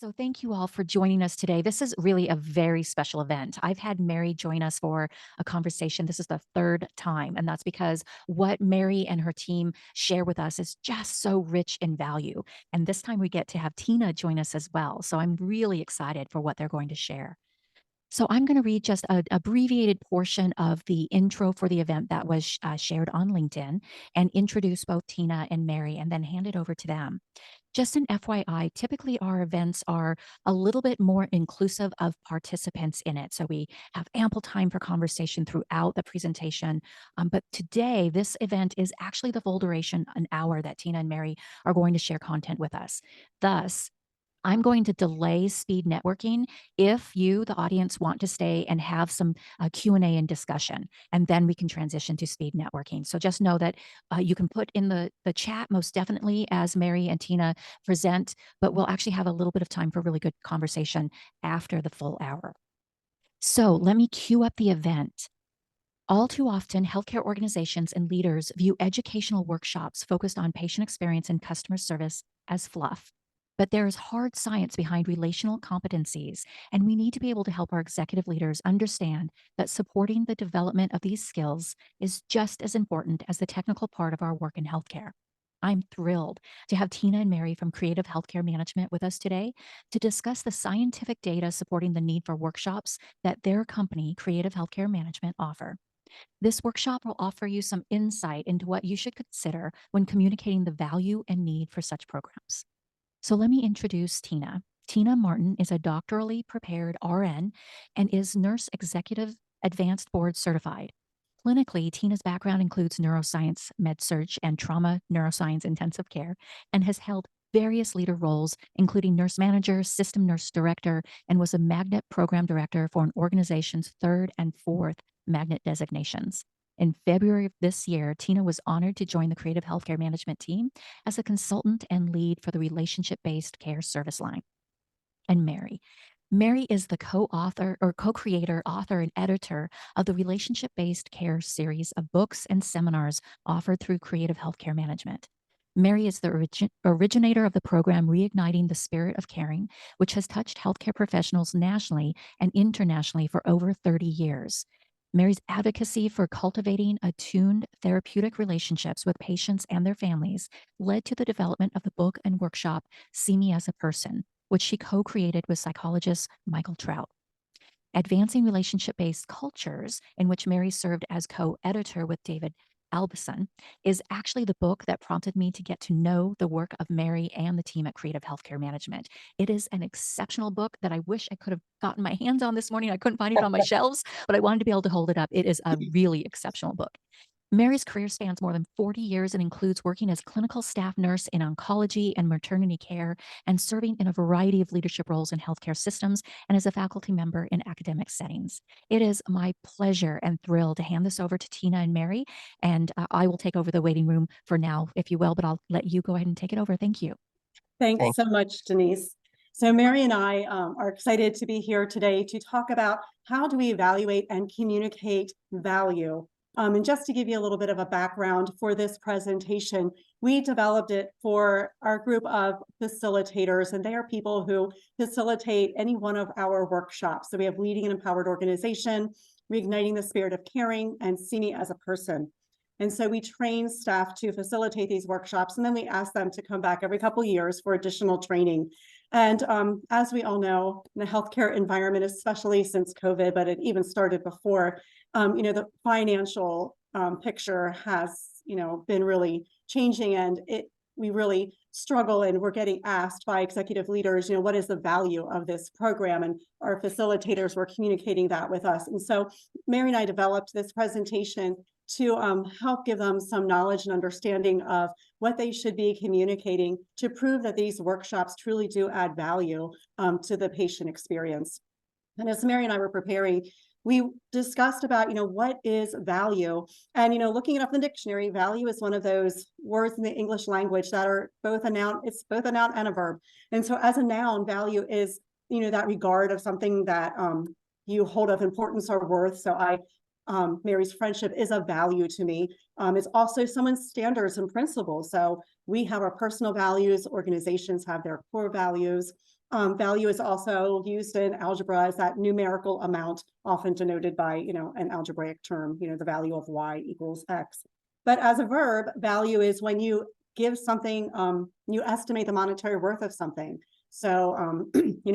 So, thank you all for joining us today. This is really a very special event. I've had Mary join us for a conversation. This is the third time, and that's because what Mary and her team share with us is just so rich in value. And this time we get to have Tina join us as well. So, I'm really excited for what they're going to share. So I'm going to read just an abbreviated portion of the intro for the event that was shared on LinkedIn and introduce both Tina and Mary and then hand it over to them. Just an FYI, typically our events are a little bit more inclusive of participants in it. So we have ample time for conversation throughout the presentation. But today, this event is actually the full duration, an hour that Tina and Mary are going to share content with us. Thus, I'm going to delay speed networking if you, the audience, want to stay and have some Q&A and discussion, and then we can transition to speed networking. So just know that you can put in the chat most definitely as Mary and Tina present, but we'll actually have a little bit of time for really good conversation after the full hour. So let me cue up the event. All too often, healthcare organizations and leaders view educational workshops focused on patient experience and customer service as fluff. But there is hard science behind relational competencies, and we need to be able to help our executive leaders understand that supporting the development of these skills is just as important as the technical part of our work in healthcare. I'm thrilled to have Tina and Mary from Creative Healthcare Management with us today to discuss the scientific data supporting the need for workshops that their company, Creative Healthcare Management, offer. This workshop will offer you some insight into what you should consider when communicating the value and need for such programs. So let me introduce Tina. Tina Martin is a doctorally prepared RN and is Nurse Executive Advanced Board certified. Clinically, Tina's background includes neuroscience, med surg, and trauma neuroscience intensive care, and has held various leader roles, including nurse manager, system nurse director, and was a magnet program director for an organization's third and fourth magnet designations. In February of this year, Tina was honored to join the Creative Healthcare Management team as a consultant and lead for the relationship based care service line. And Mary. Mary is the co-author or co-creator, author, and editor of the relationship-based care series of books and seminars offered through Creative Healthcare Management. Mary is the originator of the program Reigniting the Spirit of Caring, which has touched healthcare professionals nationally and internationally for over 30 years. Mary's advocacy for cultivating attuned therapeutic relationships with patients and their families led to the development of the book and workshop See Me as a Person, which she co-created with psychologist Michael Trout. Advancing Relationship-Based Cultures, in which Mary served as co-editor with David Albeson, is actually the book that prompted me to get to know the work of Mary and the team at Creative Healthcare Management. It is an exceptional book that I wish I could have gotten my hands on this morning. I couldn't find it on my shelves, but I wanted to be able to hold it up. It is a really exceptional book. Mary's career spans more than 40 years and includes working as clinical staff nurse in oncology and maternity care and serving in a variety of leadership roles in healthcare systems and as a faculty member in academic settings. It is my pleasure and thrill to hand this over to Tina and Mary, and I will take over the waiting room for now, if you will, but I'll let you go ahead and take it over. Thank you. Thanks so much, Denise. So Mary and I are excited to be here today to talk about how do we evaluate and communicate value. And just to give you a little bit of a background for this presentation, we developed it for our group of facilitators, and they are people who facilitate any one of our workshops. So we have Leading an Empowered Organization, Reigniting the Spirit of Caring, and See Me as a Person. And so we train staff to facilitate these workshops, and then we ask them to come back every couple of years for additional training. And as we all know, in the healthcare environment, especially since COVID, but it even started before, the financial picture has, been really changing, and we really struggle, and we're getting asked by executive leaders, what is the value of this program? And our facilitators were communicating that with us. And so Mary and I developed this presentation to help give them some knowledge and understanding of what they should be communicating to prove that these workshops truly do add value to the patient experience. And as Mary and I were preparing, we discussed about, what is value? And, looking it up in the dictionary, value is one of those words in the English language that are both a noun, it's both a noun and a verb. And so as a noun, value is, that regard of something that you hold of importance or worth. So Mary's friendship is of value to me. It's also someone's standards and principles. So we have our personal values, organizations have their core values. Value is also used in algebra as that numerical amount, often denoted by, an algebraic term, the value of y equals x. But as a verb, value is when you give something, you estimate the monetary worth of something. So,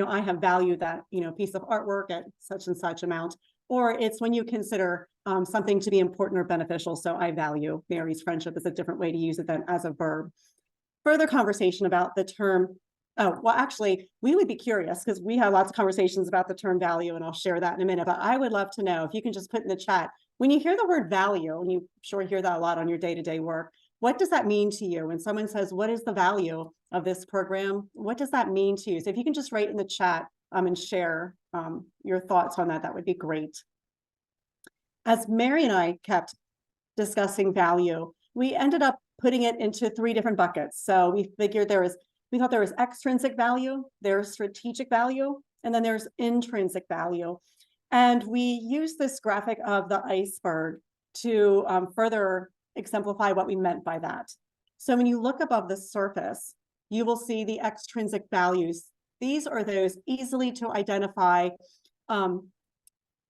I have valued that, piece of artwork at such and such amount, or it's when you consider something to be important or beneficial. So I value Mary's friendship is a different way to use it than as a verb. Further conversation about the term. Oh, well, actually, we would be curious because we have lots of conversations about the term value, and I'll share that in a minute. But I would love to know if you can just put in the chat, when you hear the word value, and you sure hear that a lot on your day-to-day work, what does that mean to you? When someone says, what is the value of this program? What does that mean to you? So if you can just write in the chat and share your thoughts on that, that would be great. As Mary and I kept discussing value, we ended up putting it into 3 different buckets. So we figured we thought there was extrinsic value, there's strategic value, and then there's intrinsic value. And we use this graphic of the iceberg to further exemplify what we meant by that. So when you look above the surface, you will see the extrinsic values. These are those easily to identify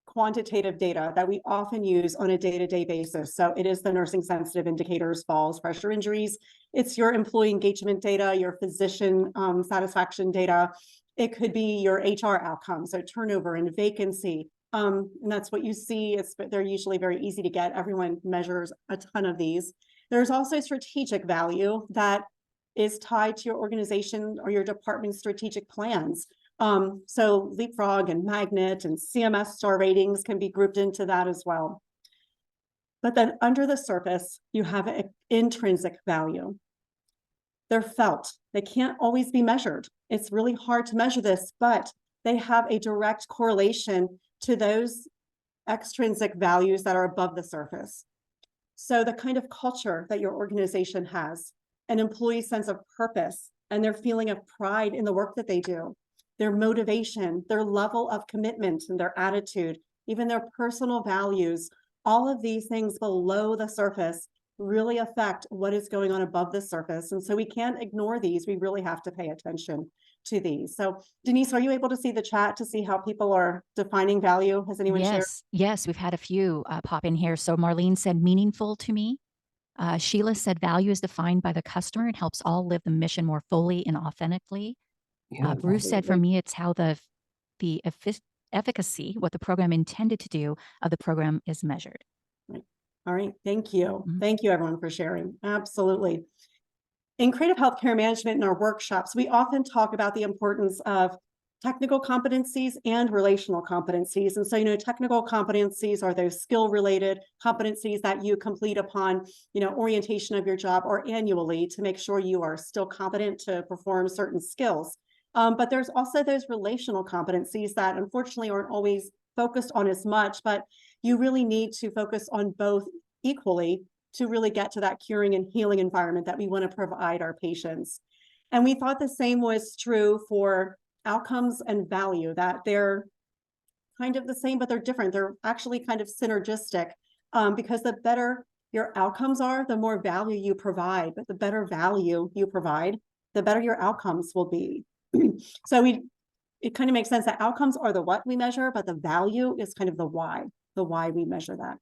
quantitative data that we often use on a day-to-day basis. So it is the nursing sensitive indicators, falls, pressure injuries. It's your employee engagement data, your physician satisfaction data. It could be your HR outcomes, so turnover and vacancy. And that's what you see. They're usually very easy to get. Everyone measures a ton of these. There's also strategic value that is tied to your organization or your department's strategic plans. So Leapfrog and Magnet and CMS star ratings can be grouped into that as well. But then under the surface, you have an intrinsic value. They're felt. They can't always be measured. It's really hard to measure this, but they have a direct correlation to those extrinsic values that are above the surface. So the kind of culture that your organization has, an employee's sense of purpose, and their feeling of pride in the work that they do, their motivation, their level of commitment and their attitude, even their personal values, all of these things below the surface really affect what is going on above the surface. And so we can't ignore these. We really have to pay attention to these. So Denise, are you able to see the chat to see how people are defining value? Has anyone shared? Yes, we've had a few pop in here. So Marlene said meaningful to me. Sheila said value is defined by the customer and helps all live the mission more fully and authentically. Yeah, Bruce said, for me, it's how the efficacy, what the program intended to do, of the program is measured. Right. All right. Thank you. Mhm. Thank you, everyone, for sharing. Absolutely. In creative healthcare management in our workshops, we often talk about the importance of technical competencies and relational competencies. And so, technical competencies are those skill-related competencies that you complete upon, orientation of your job or annually to make sure you are still competent to perform certain skills. But there's also those relational competencies that unfortunately aren't always focused on as much, but you really need to focus on both equally to really get to that curing and healing environment that we want to provide our patients. And we thought the same was true for outcomes and value, that they're kind of the same, but they're different. They're actually kind of synergistic because the better your outcomes are, the more value you provide. But the better value you provide, the better your outcomes will be. So it kind of makes sense that outcomes are the what we measure, but the value is kind of the why we measure that.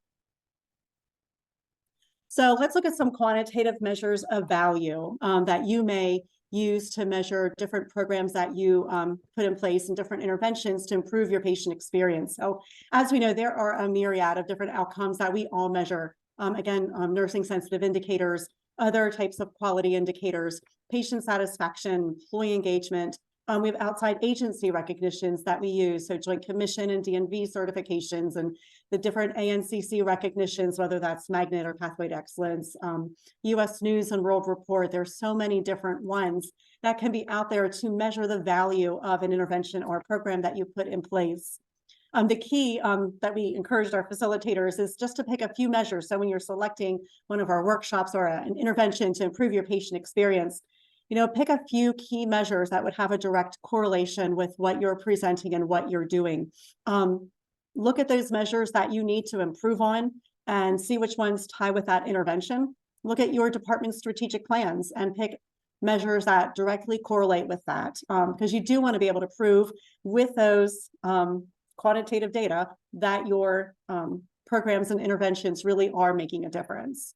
So let's look at some quantitative measures of value that you may use to measure different programs that you put in place and different interventions to improve your patient experience. So as we know, there are a myriad of different outcomes that we all measure. Again, nursing sensitive indicators, other types of quality indicators, patient satisfaction, employee engagement. We have outside agency recognitions that we use, so Joint Commission and DNV certifications and the different ANCC recognitions, whether that's Magnet or Pathway to Excellence, US News and World Report. There's so many different ones that can be out there to measure the value of an intervention or a program that you put in place. The key that we encouraged our facilitators is just to pick a few measures. So when you're selecting one of our workshops or an intervention to improve your patient experience, pick a few key measures that would have a direct correlation with what you're presenting and what you're doing. Look at those measures that you need to improve on and see which ones tie with that intervention. Look at your department's strategic plans and pick measures that directly correlate with that, because you do want to be able to prove with those quantitative data that your programs and interventions really are making a difference.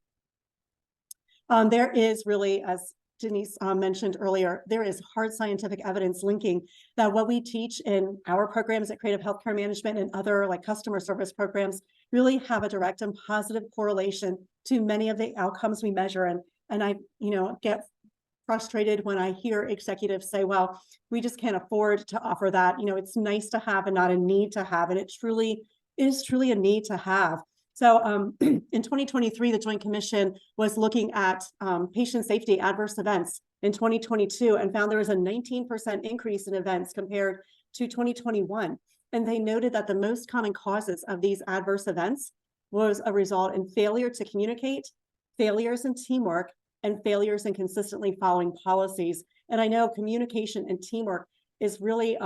There is really, as Denise mentioned earlier, there is hard scientific evidence linking that what we teach in our programs at Creative Healthcare Management and other like customer service programs really have a direct and positive correlation to many of the outcomes we measure. And I, get frustrated when I hear executives say, well, we just can't afford to offer that. It's nice to have and not a need to have. And it is truly a need to have. So in 2023, the Joint Commission was looking at patient safety adverse events in 2022 and found there was a 19% increase in events compared to 2021. And they noted that the most common causes of these adverse events was a result in failure to communicate, failures in teamwork, and failures in consistently following policies. And I know communication and teamwork is really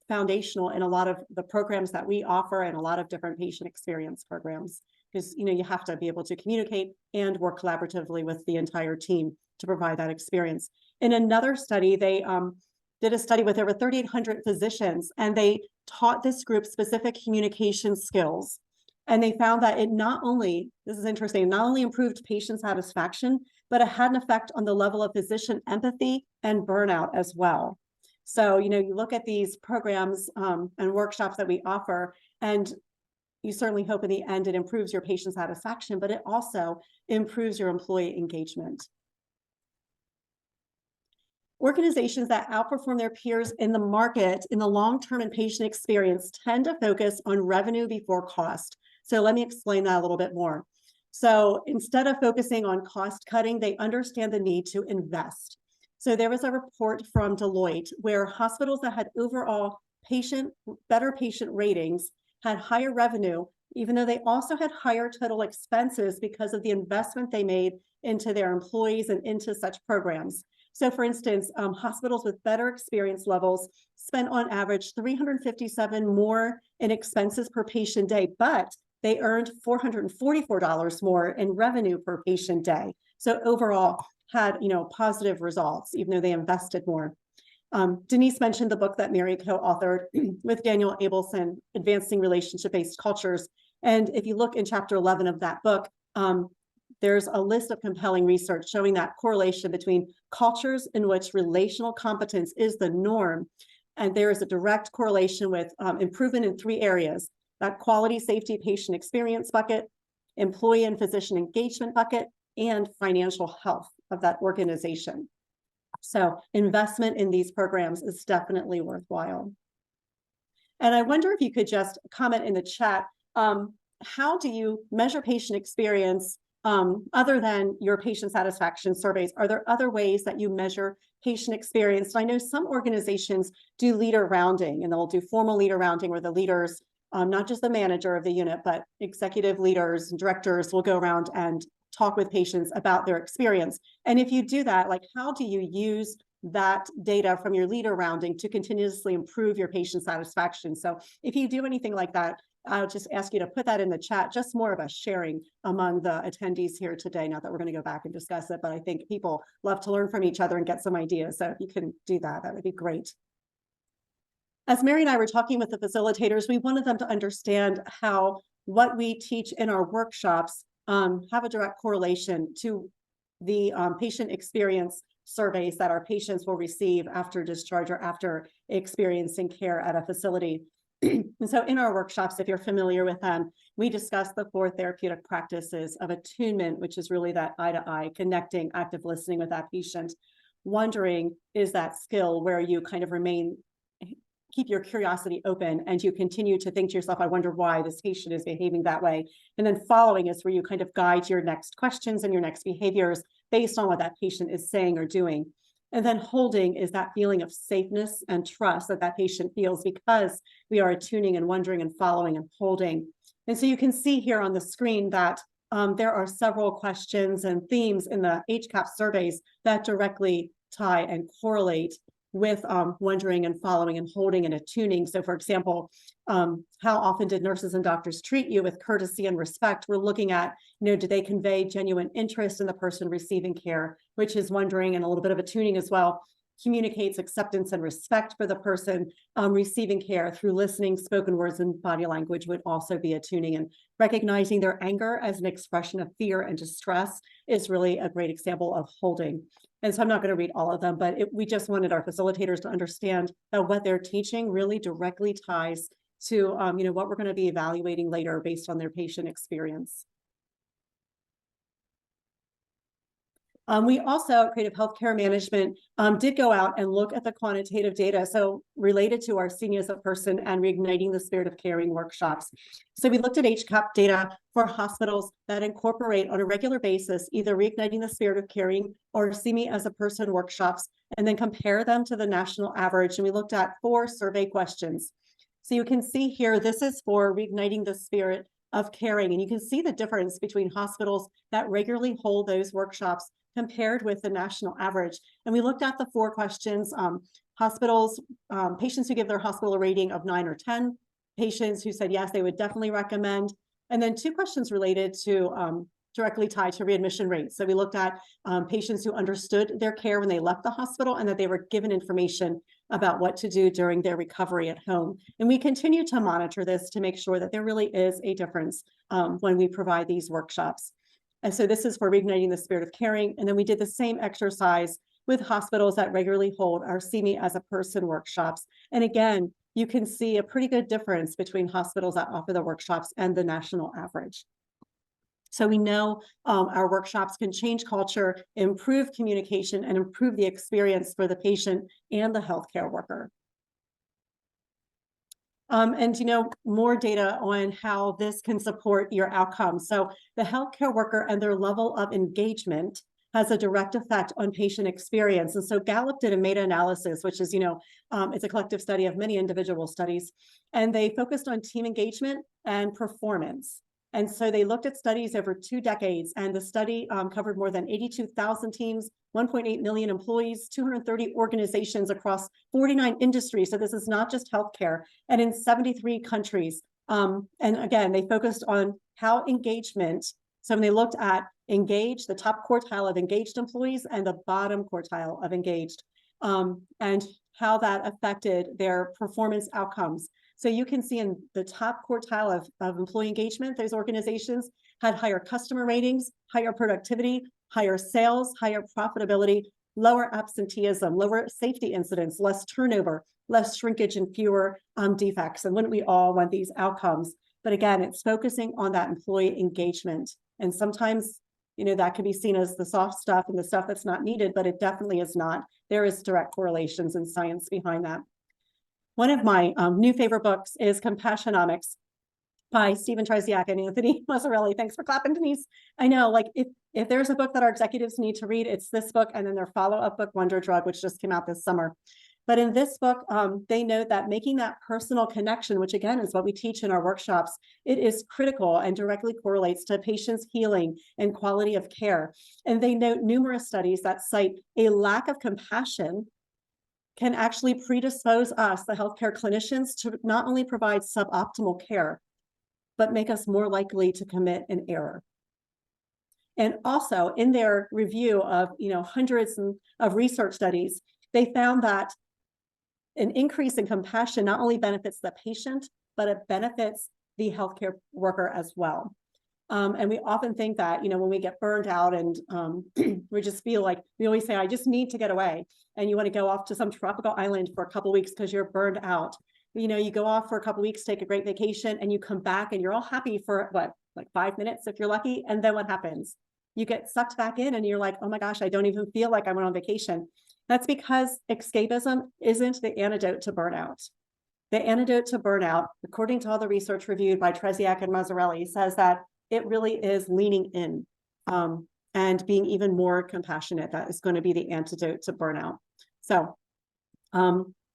foundational in a lot of the programs that we offer and a lot of different patient experience programs, because you have to be able to communicate and work collaboratively with the entire team to provide that experience. In another study, they did a study with over 3,800 physicians, and they taught this group specific communication skills. And they found that this is interesting, not only improved patient satisfaction, but it had an effect on the level of physician empathy and burnout as well. So, you look at these programs and workshops that we offer, and you certainly hope in the end it improves your patient satisfaction, but it also improves your employee engagement. Organizations that outperform their peers in the market in the long-term and patient experience tend to focus on revenue before cost. So let me explain that a little bit more. So instead of focusing on cost cutting, they understand the need to invest. So there was a report from Deloitte where hospitals that had overall better patient ratings had higher revenue, even though they also had higher total expenses because of the investment they made into their employees and into such programs. So for instance, hospitals with better experience levels spent on average $357 more in expenses per patient day, but they earned $444 more in revenue per patient day. So overall had, positive results, even though they invested more. Denise mentioned the book that Mary co-authored with Daniel Abelson, Advancing Relationship-Based Cultures. And if you look in chapter 11 of that book, there's a list of compelling research showing that correlation between cultures in which relational competence is the norm. And there is a direct correlation with improvement in 3 areas: that quality, safety, patient experience bucket, employee and physician engagement bucket, and financial health of that organization. So investment in these programs is definitely worthwhile. And I wonder if you could just comment in the chat, how do you measure patient experience other than your patient satisfaction surveys? Are there other ways that you measure patient experience? And I know some organizations do leader rounding, and they'll do formal leader rounding where the leaders, not just the manager of the unit, but executive leaders and directors will go around and talk with patients about their experience. And if you do that, like, how do you use that data from your leader rounding to continuously improve your patient satisfaction? So if you do anything like that, I'll just ask you to put that in the chat, just more of a sharing among the attendees here today. Not that we're going to go back and discuss it, but I think people love to learn from each other and get some ideas. So if you can do that, that would be great. As Mary and I were talking with the facilitators, we wanted them to understand how what we teach in our workshops have a direct correlation to the patient experience surveys that our patients will receive after discharge or after experiencing care at a facility. And so in our workshops, if you're familiar with them, we discuss the 4 therapeutic practices of attunement, which is really that eye-to-eye connecting, active listening with that patient. Wondering is that skill where you kind of keep your curiosity open and you continue to think to yourself, I wonder why this patient is behaving that way. And then following is where you kind of guide your next questions and your next behaviors based on what that patient is saying or doing. And then holding is that feeling of safeness and trust that that patient feels because we are attuning and wondering and following and holding. And so you can see here on the screen that there are several questions and themes in the HCAHPS surveys that directly tie and correlate with wondering and following and holding and attuning. So for example, how often did nurses and doctors treat you with courtesy and respect? We're looking at, do they convey genuine interest in the person receiving care, which is wondering, and a little bit of attuning as well, communicates acceptance and respect for the person receiving care through listening. Spoken words and body language would also be attuning, and recognizing their anger as an expression of fear and distress is really a great example of holding. And so I'm not going to read all of them, but we just wanted our facilitators to understand that what they're teaching really directly ties to what we're going to be evaluating later based on their patient experience. We also at Creative Healthcare Management did go out and look at the quantitative data, so related to our Seeing as a Person and Reigniting the Spirit of Caring workshops. So we looked at HCAP data for hospitals that incorporate on a regular basis either Reigniting the Spirit of Caring or See Me as a Person workshops, and then compare them to the national average. And we looked at 4 survey questions. So you can see here, this is for Reigniting the Spirit of Caring, and you can see the difference between hospitals that regularly hold those workshops compared with the national average. And we looked at the 4 questions, hospitals, patients who give their hospital a rating of 9 or 10, patients who said, yes, they would definitely recommend. And then 2 questions related to directly tied to readmission rates. So we looked at patients who understood their care when they left the hospital and that they were given information about what to do during their recovery at home. And we continue to monitor this to make sure that there really is a difference when we provide these workshops. And so this is for Reigniting the Spirit of Caring. And then we did the same exercise with hospitals that regularly hold our See Me as a Person workshops. And again, you can see a pretty good difference between hospitals that offer the workshops and the national average. So we know our workshops can change culture, improve communication, and improve the experience for the patient and the healthcare worker. And more data on how this can support your outcomes. So the healthcare worker and their level of engagement has a direct effect on patient experience. And so Gallup did a meta-analysis, which is, it's a collective study of many individual studies, and they focused on team engagement and performance. And so they looked at studies over 2 decades, and the study covered more than 82,000 teams, 1.8 million employees, 230 organizations across 49 industries. So this is not just healthcare, and in 73 countries. And again, they focused on how engagement, so when they looked at engaged, the top quartile of engaged employees and the bottom quartile of engaged, and how that affected their performance outcomes. So you can see in the top quartile of employee engagement, those organizations had higher customer ratings, higher productivity, higher sales, higher profitability, lower absenteeism, lower safety incidents, less turnover, less shrinkage, and fewer defects. And wouldn't we all want these outcomes? But again, it's focusing on that employee engagement. And sometimes, that can be seen as the soft stuff and the stuff that's not needed, but it definitely is not. There is direct correlations and science behind that. One of my new favorite books is Compassionomics by Stephen Tresiak and Anthony Mazzarelli. Thanks for clapping, Denise. I know, like, if there's a book that our executives need to read, it's this book, and then their follow-up book, Wonder Drug, which just came out this summer. But in this book, they note that making that personal connection, which again is what we teach in our workshops, it is critical and directly correlates to patients' healing and quality of care. And they note numerous studies that cite a lack of compassion can actually predispose us, the healthcare clinicians, to not only provide suboptimal care, but make us more likely to commit an error. And also in their review of hundreds of research studies, they found that an increase in compassion not only benefits the patient, but it benefits the healthcare worker as well. And we often think that, when we get burned out and we just feel like, we always say, I just need to get away. And you want to go off to some tropical island for a couple of weeks because you're burned out. You go off for a couple of weeks, take a great vacation, and you come back and you're all happy for what, like 5 minutes if you're lucky. And then what happens? You get sucked back in and you're like, oh my gosh, I don't even feel like I went on vacation. That's because escapism isn't the antidote to burnout. The antidote to burnout, according to all the research reviewed by Tresiak and Mazzarelli, says that it really is leaning in and being even more compassionate. That is going to be the antidote to burnout. So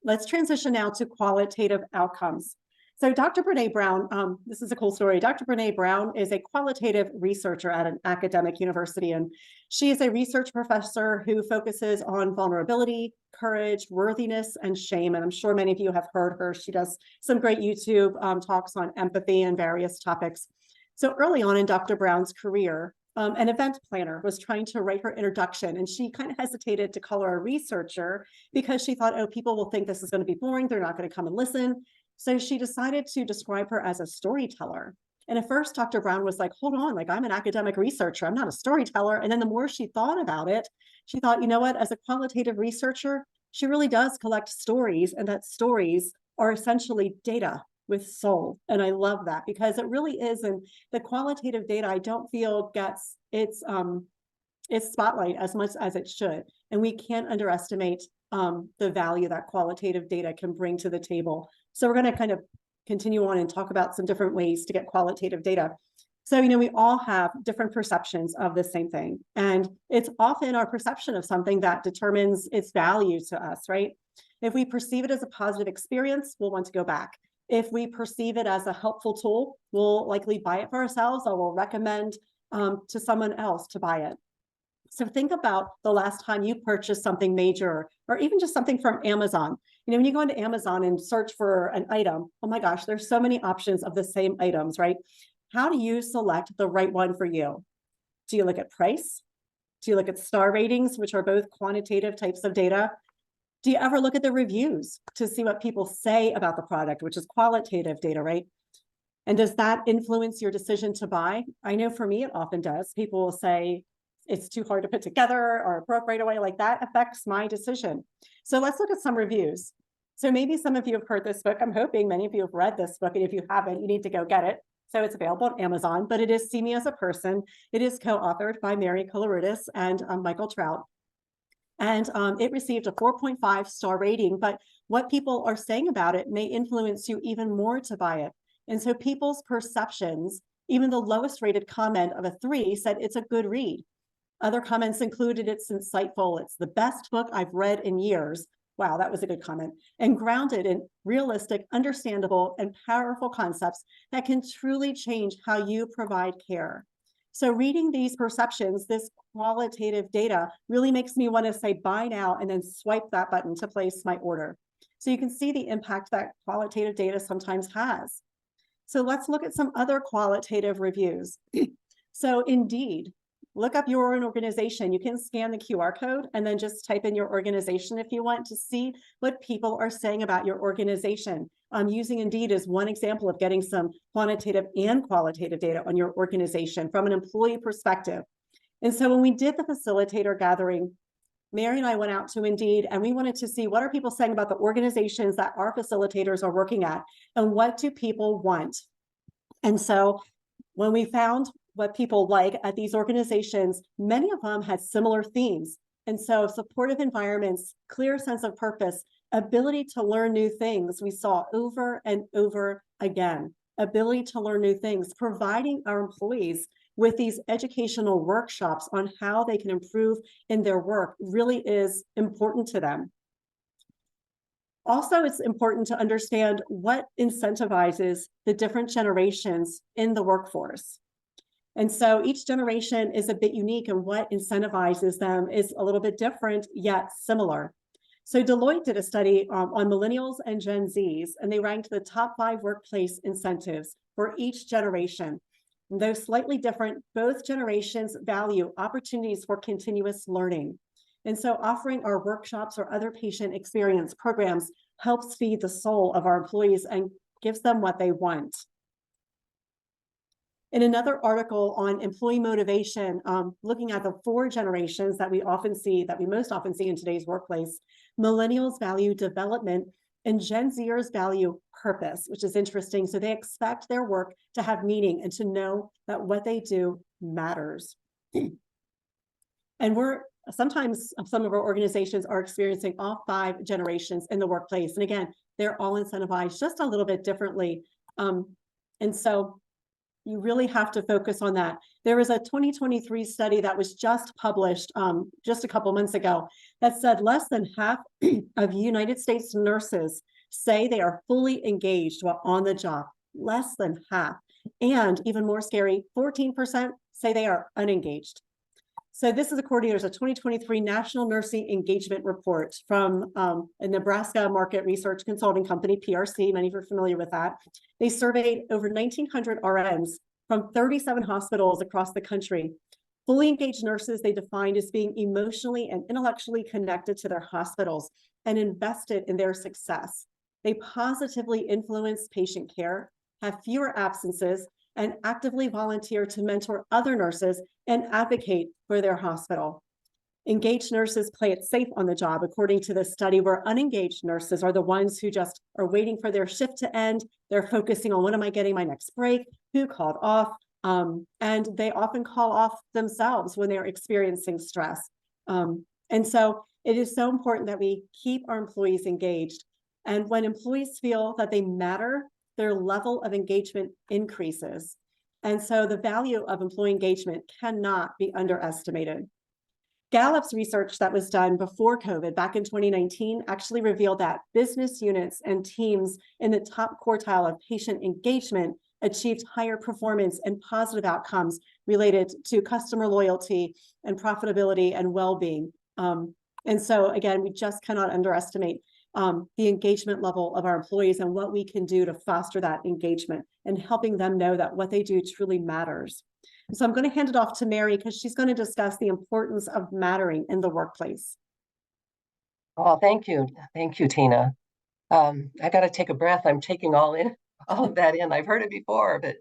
let's transition now to qualitative outcomes. So Dr. Brene Brown, this is a cool story. Dr. Brene Brown is a qualitative researcher at an academic university, and she is a research professor who focuses on vulnerability, courage, worthiness, and shame. And I'm sure many of you have heard her. She does some great YouTube talks on empathy and various topics. So early on in Dr. Brown's career, an event planner was trying to write her introduction, and she kind of hesitated to call her a researcher because she thought, oh, people will think this is going to be boring. They're not going to come and listen. So she decided to describe her as a storyteller. And at first, Dr. Brown was like, hold on, like I'm an academic researcher, I'm not a storyteller. And then the more she thought about it, she thought, you know what, as a qualitative researcher, she really does collect stories, and that stories are essentially data with soul. And I love that because it really is. And the qualitative data, I don't feel gets its spotlight as much as it should. And we can't underestimate the value that qualitative data can bring to the table. So we're going to kind of continue on and talk about some different ways to get qualitative data. So, we all have different perceptions of the same thing. And it's often our perception of something that determines its value to us, right? If we perceive it as a positive experience, we'll want to go back. If we perceive it as a helpful tool, we'll likely buy it for ourselves, or we'll recommend to someone else to buy it. So think about the last time you purchased something major, or even just something from Amazon. When you go into Amazon and search for an item, oh my gosh, there's so many options of the same items, right? How do you select the right one for you? Do you look at price? Do you look at star ratings, which are both quantitative types of data? Do you ever look at the reviews to see what people say about the product, which is qualitative data, right? And does that influence your decision to buy? I know for me, it often does. People will say, it's too hard to put together or broke right away. Like that affects my decision. So let's look at some reviews. So maybe some of you have heard this book. I'm hoping many of you have read this book. And if you haven't, you need to go get it. So it's available on Amazon, but it is See Me as a Person. It is co-authored by Mary Coloridis and Michael Trout. And it received a 4.5 star rating, but what people are saying about it may influence you even more to buy it. And so people's perceptions, even the lowest rated comment of a 3 said it's a good read. Other comments included it's insightful. It's the best book I've read in years. Wow, that was a good comment. And grounded in realistic, understandable, and powerful concepts that can truly change how you provide care. So reading these perceptions, this qualitative data really makes me want to say buy now and then swipe that button to place my order. So you can see the impact that qualitative data sometimes has. So let's look at some other qualitative reviews. So Indeed, look up your own organization. You can scan the QR code and then just type in your organization if you want to see what people are saying about your organization. Using Indeed is one example of getting some quantitative and qualitative data on your organization from an employee perspective. And so when we did the facilitator gathering, Mary and I went out to Indeed and we wanted to see what are people saying about the organizations that our facilitators are working at and what do people want. And so when we found what people like at these organizations, many of them had similar themes. And so supportive environments, clear sense of purpose, ability to learn new things, we saw over and over again, ability to learn new things, providing our employees with these educational workshops on how they can improve in their work really is important to them. Also, it's important to understand what incentivizes the different generations in the workforce. And so each generation is a bit unique, and what incentivizes them is a little bit different, yet similar. So Deloitte did a study on millennials and Gen Zs, and they ranked the top 5 workplace incentives for each generation. And though slightly different, both generations value opportunities for continuous learning. And so offering our workshops or other patient experience programs helps feed the soul of our employees and gives them what they want. In another article on employee motivation, looking at the 4 generations that we most often see in today's workplace, millennials value development and Gen Zers value purpose, which is interesting. So they expect their work to have meaning and to know that what they do matters. And sometimes some of our organizations are experiencing all 5 generations in the workplace. And again, they're all incentivized just a little bit differently. And so you really have to focus on that. There was a 2023 study that was just published just a couple months ago that said less than half of United States nurses say they are fully engaged while on the job, less than half. And even more scary, 14% say they are unengaged. So this is according, there's a 2023 National Nursing Engagement Report from a Nebraska market research consulting company, PRC. Many of you are familiar with that. They surveyed over 1,900 RNs from 37 hospitals across the country. Fully engaged nurses they defined as being emotionally and intellectually connected to their hospitals and invested in their success. They positively influence patient care, have fewer absences, and actively volunteer to mentor other nurses and advocate for their hospital. Engaged nurses play it safe on the job, according to this study, where unengaged nurses are the ones who just are waiting for their shift to end. They're focusing on, when am I getting my next break? Who called off? And they often call off themselves when they're experiencing stress. And so it is so important that we keep our employees engaged. And when employees feel that they matter, their level of engagement increases. And so the value of employee engagement cannot be underestimated. Gallup's research that was done before COVID back in 2019 actually revealed that business units and teams in the top quartile of patient engagement achieved higher performance and positive outcomes related to customer loyalty and profitability and well-being. And so again, we just cannot underestimate the engagement level of our employees and what we can do to foster that engagement and helping them know that what they do truly matters. So I'm going to hand it off to Mary because she's going to discuss the importance of mattering in the workplace. Oh, thank you. Thank you, Tina. I got to take a breath. I'm taking all of that in. I've heard it before, but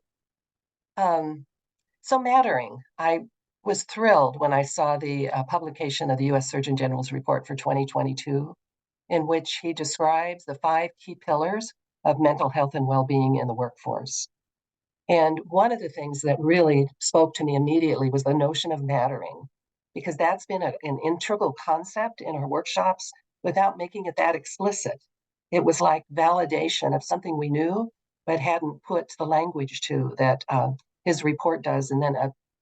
so mattering. I was thrilled when I saw the publication of the U.S. Surgeon General's report for 2022, in which he describes the 5 key pillars of mental health and well-being in the workforce. And one of the things that really spoke to me immediately was the notion of mattering, because that's been an integral concept in our workshops without making it that explicit. It was like validation of something we knew, but hadn't put the language to that his report does. And then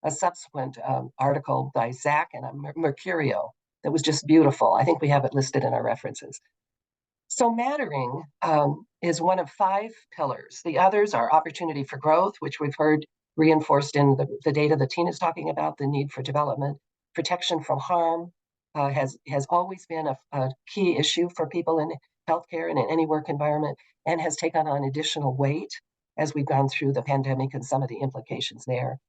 a subsequent article by Zach and Mercurio that was just beautiful. I think we have it listed in our references. So mattering is one of 5 pillars. The others are opportunity for growth, which we've heard reinforced in the data that Tina's talking about, the need for development. Protection from harm has always been a key issue for people in healthcare and in any work environment, and has taken on additional weight as we've gone through the pandemic and some of the implications there.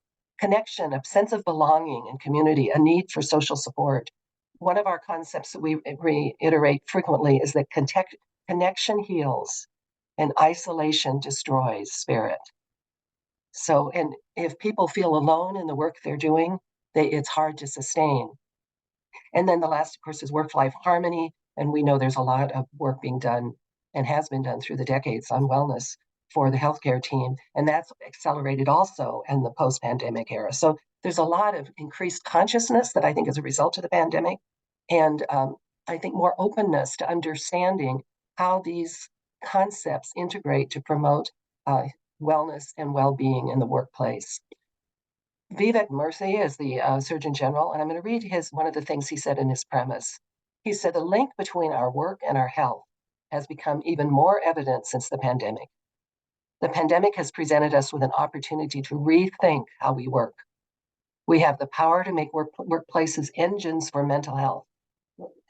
Connection, a sense of belonging and community, a need for social support. One of our concepts that we reiterate frequently is that connection heals and isolation destroys spirit. So, and if people feel alone in the work they're doing, it's hard to sustain. And then the last, of course, is work-life harmony. And we know there's a lot of work being done and has been done through the decades on wellness for the healthcare team. And that's accelerated also in the post-pandemic era. So there's a lot of increased consciousness that I think is a result of the pandemic. And I think more openness to understanding how these concepts integrate to promote wellness and well-being in the workplace. Vivek Murthy is the Surgeon General, and I'm going to read one of the things he said in his premise. He said, the link between our work and our health has become even more evident since the pandemic. The pandemic has presented us with an opportunity to rethink how we work. We have the power to make workplaces engines for mental health.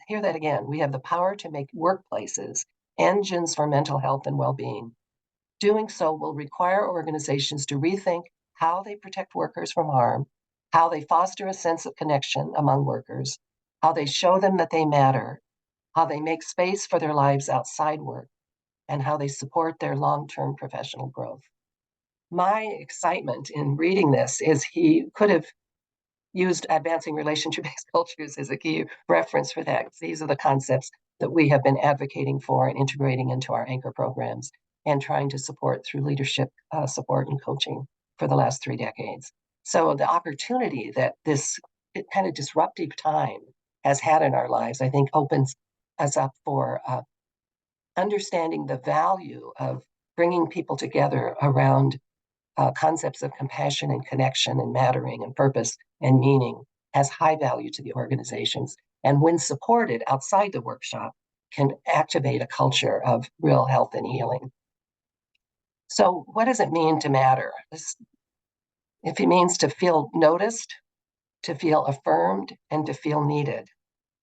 Hear that again. We have the power to make workplaces engines for mental health and well-being. Doing so will require organizations to rethink how they protect workers from harm, how they foster a sense of connection among workers, how they show them that they matter, how they make space for their lives outside work, and how they support their long-term professional growth. My excitement in reading this is he could have used advancing relationship-based cultures as a key reference for that. These are the concepts that we have been advocating for and integrating into our anchor programs and trying to support through leadership support and coaching for the last 3 decades. So the opportunity that this kind of disruptive time has had in our lives, I think opens us up for understanding the value of bringing people together around concepts of compassion and connection and mattering and purpose and meaning has high value to the organizations. And when supported outside the workshop, can activate a culture of real health and healing. So what does it mean to matter? If it means to feel noticed, to feel affirmed, and to feel needed.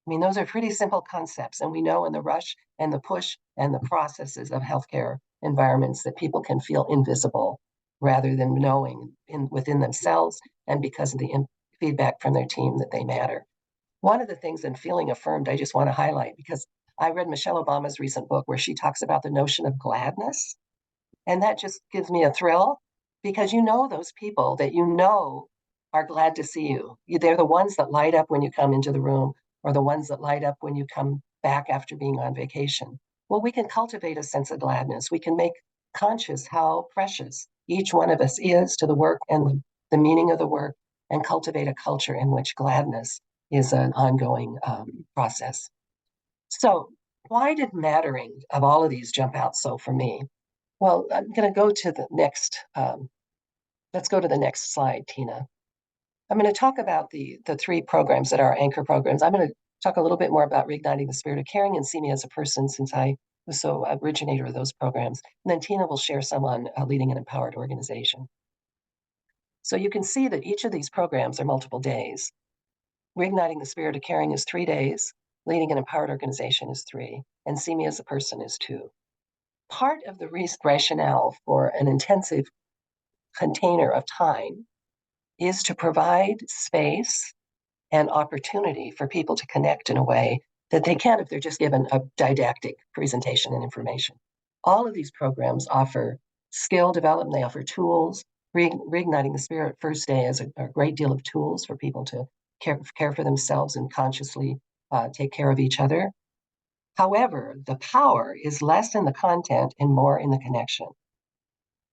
I mean, those are pretty simple concepts. And we know in the rush and the push and the processes of healthcare environments that people can feel invisible rather than knowing within themselves and because of the feedback from their team that they matter. One of the things in feeling affirmed, I just want to highlight, because I read Michelle Obama's recent book where she talks about the notion of gladness. And that just gives me a thrill because you know those people that you know are glad to see you. They're the ones that light up when you come into the room or the ones that light up when you come back after being on vacation. Well, we can cultivate a sense of gladness. We can make conscious how precious each one of us is to the work and the meaning of the work and cultivate a culture in which gladness is an ongoing process. So why did mattering of all of these jump out so for me? Well, I'm going to go to the next, let's go to the next slide, Tina. I'm going to talk about the three programs that are anchor programs. I'm going to talk a little bit more about Reigniting the Spirit of Caring and See Me as a Person, since I was so originator of those programs. And then Tina will share some on leading an empowered organization. So you can see that each of these programs are multiple days. Reigniting the Spirit of Caring is 3 days, Leading an Empowered Organization is 3, and See Me as a Person is 2. Part of the rationale for an intensive container of time is to provide space and opportunity for people to connect in a way that they can if they're just given a didactic presentation and information. All of these programs offer skill development, they offer tools. Reigniting the Spirit first day is a great deal of tools for people to care for themselves and consciously take care of each other. However, the power is less in the content and more in the connection.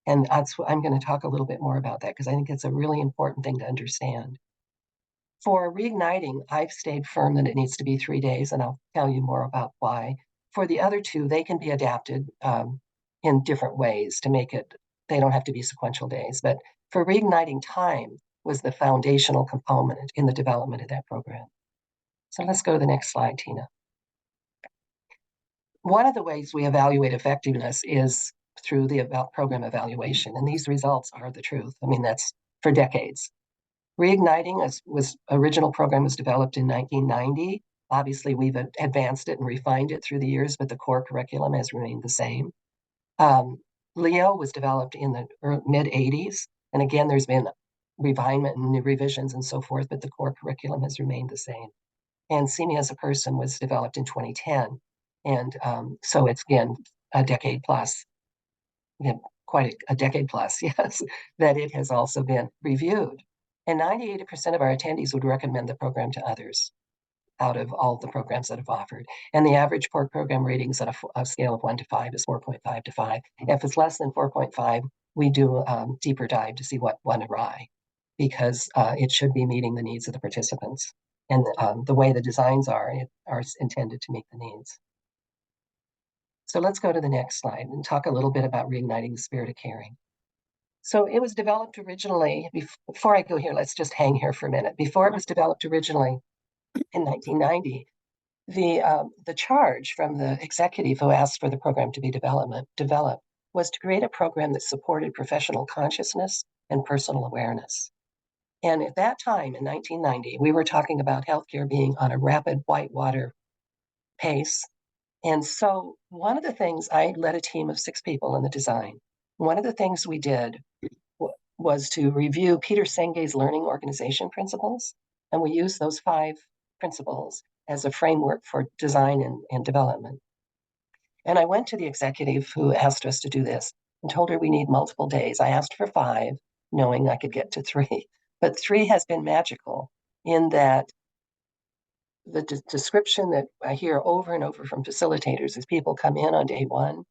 And that's what I'm going to talk a little bit more about that because I think it's a really important thing to understand. For reigniting, I've stayed firm that it needs to be 3 days, and I'll tell you more about why. For the other two, they can be adapted in different ways to make it, they don't have to be sequential days. But for reigniting, time was the foundational component in the development of that program. So let's go to the next slide, Tina. One of the ways we evaluate effectiveness is through the program evaluation, and these results are the truth. I mean, that's for decades. Reigniting original program was developed in 1990. Obviously, we've advanced it and refined it through the years, but the core curriculum has remained the same. Leo was developed in the mid-'80s, and again, there's been refinement and new revisions and so forth, but the core curriculum has remained the same. And See Me as a Person was developed in 2010. And so it's, again, a decade plus, quite a decade plus, yes, that it has also been reviewed. And 98% of our attendees would recommend the program to others out of all the programs that have offered. And the average core program ratings on a scale of 1 to 5 is 4.5 to 5. If it's less than 4.5, we do a deeper dive to see what went awry, because it should be meeting the needs of the participants. And the way the designs are intended to meet the needs. So let's go to the next slide and talk a little bit about Reigniting the Spirit of Caring. So it was developed originally, before I go here, let's just hang here for a minute. Before it was developed originally in 1990, the charge from the executive who asked for the program to be developed was to create a program that supported professional consciousness and personal awareness. And at that time, in 1990, we were talking about healthcare being on a rapid whitewater pace. And so one of the things, I led a team of 6 people in the design. One of the things we did was to review Peter Senge's learning organization principles. And we used those 5 principles as a framework for design and development. And I went to the executive who asked us to do this and told her we need multiple days. I asked for 5, knowing I could get to 3. But 3 has been magical in that the description that I hear over and over from facilitators is people come in on day 1,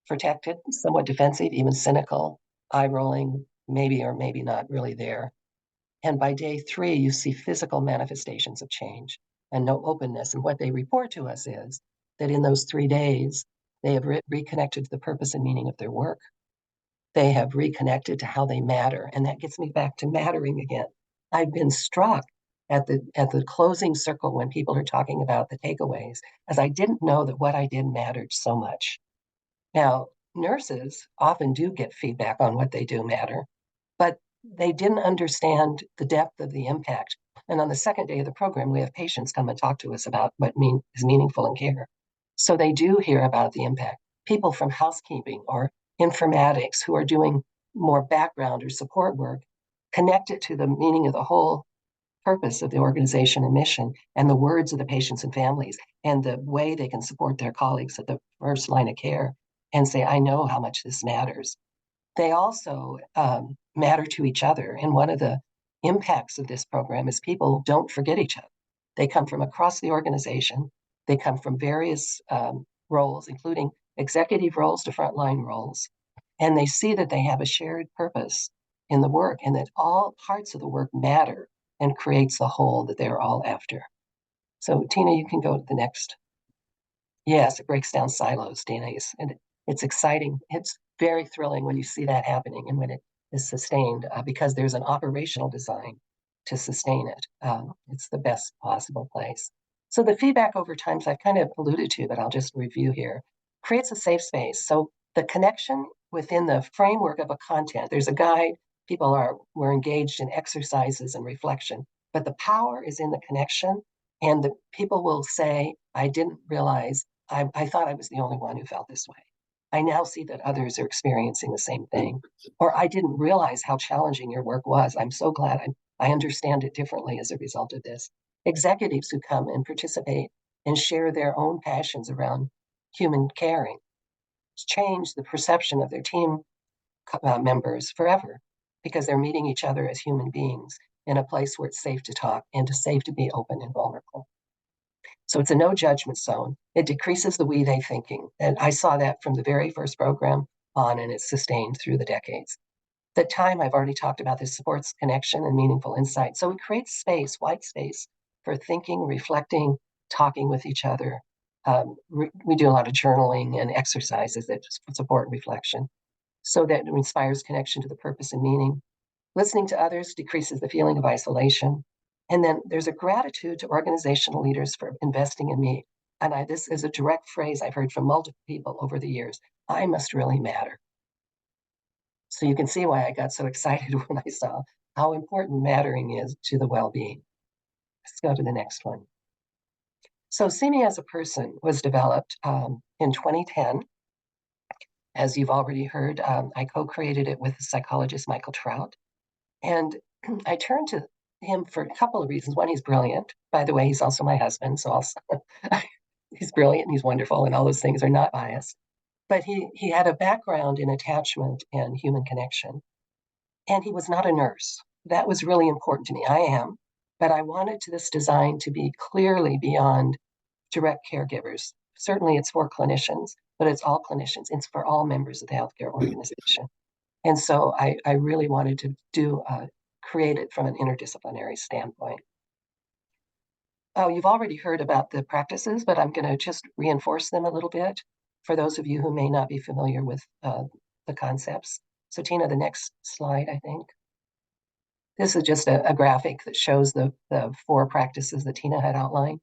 protected, somewhat defensive, even cynical, eye rolling, maybe or maybe not really there. And by day 3, you see physical manifestations of change and no openness. And what they report to us is that in those 3 days, they have reconnected to the purpose and meaning of their work. They have reconnected to how they matter. And that gets me back to mattering again. I've been struck at the closing circle when people are talking about the takeaways, as I didn't know that what I did mattered so much. Now, nurses often do get feedback on what they do matter, but they didn't understand the depth of the impact. And on the second day of the program, we have patients come and talk to us about what is meaningful in care. So they do hear about the impact. People from housekeeping or informatics who are doing more background or support work connect it to the meaning of the whole purpose of the organization and mission, and the words of the patients and families, and the way they can support their colleagues at the first line of care and say, I know how much this matters. They also matter to each other. And one of the impacts of this program is people don't forget each other. They come from across the organization. They come from various roles, including executive roles to frontline roles. And they see that they have a shared purpose in the work and that all parts of the work matter and creates the whole that they're all after. So Tina, you can go to the next. Yes, it breaks down silos, Tina, and it's exciting. It's very thrilling when you see that happening and when it is sustained because there's an operational design to sustain it. It's the best possible place. So the feedback over time, I've kind of alluded to, but I'll just review here, creates a safe space. So the connection within the framework of a content, there's a guide, we're engaged in exercises and reflection, but the power is in the connection. And the people will say, I didn't realize, I thought I was the only one who felt this way. I now see that others are experiencing the same thing. Or I didn't realize how challenging your work was. I'm so glad I understand it differently as a result of this. Executives who come and participate and share their own passions around human caring change the perception of their team members forever because they're meeting each other as human beings in a place where it's safe to talk and safe to be open and vulnerable. So it's a no judgment zone. It decreases the we they thinking. And I saw that from the very first program on, and it's sustained through the decades. The time I've already talked about, this supports connection and meaningful insight. So it creates space, white space for thinking, reflecting, talking with each other. We do a lot of journaling and exercises that support reflection so that it inspires connection to the purpose and meaning. Listening to others decreases the feeling of isolation. And then there's a gratitude to organizational leaders for investing in me. And this is a direct phrase I've heard from multiple people over the years. I must really matter. So you can see why I got so excited when I saw how important mattering is to the well-being. Let's go to the next one. So See Me as a Person was developed in 2010. As you've already heard, I co-created it with the psychologist Michael Trout. And I turned to him for a couple of reasons. One, he's brilliant. By the way, he's also my husband, so also he's brilliant and he's wonderful, and all those things are not biased. But he had a background in attachment and human connection, and he was not a nurse. That was really important to me. I am, but I wanted this design to be clearly beyond direct caregivers. Certainly, it's for clinicians, but it's all clinicians. It's for all members of the healthcare organization. And so I really wanted to create it from an interdisciplinary standpoint. Oh, you've already heard about the practices, but I'm going to just reinforce them a little bit for those of you who may not be familiar with the concepts. So Tina, the next slide, I think. This is just a graphic that shows the 4 practices that Tina had outlined.